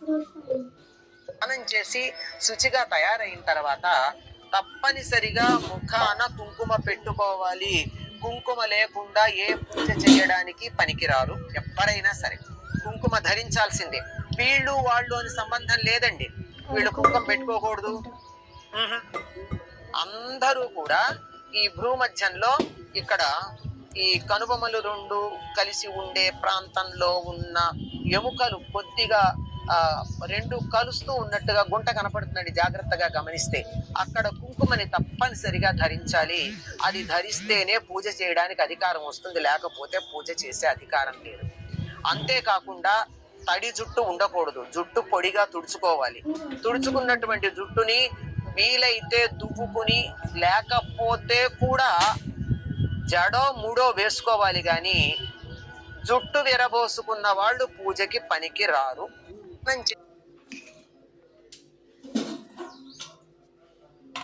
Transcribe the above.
స్నానం చేసి శుచిగా తయారైన తర్వాత తప్పనిసరిగా ముఖాన కుంకుమ పెట్టుకోవాలి. కుంకుమ లేకుండా ఏ పూజ చేయడానికి పనికిరారు. ఎవరైనా సరే కుంకుమ ధరించాల్సిందే. వీళ్ళు వాళ్ళు అని సంబంధం లేదండి. వీళ్ళు కుంకుమ పెట్టుకోకూడదు. అందరూ కూడా ఈ భూమధ్యంలో ఇక్కడ ఈ కనుబొమలు రెండు కలిసి ఉండే ప్రాంతంలో ఉన్న ఎముకలు కొద్దిగా రెండు కలుస్తూ ఉన్నట్టుగా గుంట కనపడుతుందండి. జాగ్రత్తగా గమనిస్తే అక్కడ కుంకుమని తప్పనిసరిగా ధరించాలి. అది ధరిస్తేనే పూజ చేయడానికి అధికారం వస్తుంది, లేకపోతే పూజ చేసే అధికారం లేదు. అంతేకాకుండా తడి జుట్టు ఉండకూడదు. జుట్టు పొడిగా తుడుచుకోవాలి. తుడుచుకున్నటువంటి జుట్టుని వీలైతే దువ్వుకుని, లేకపోతే కూడా జడో మూడో వేసుకోవాలి. గాని జుట్టు విరబోసుకున్న వాళ్ళు పూజకి పనికి రారు.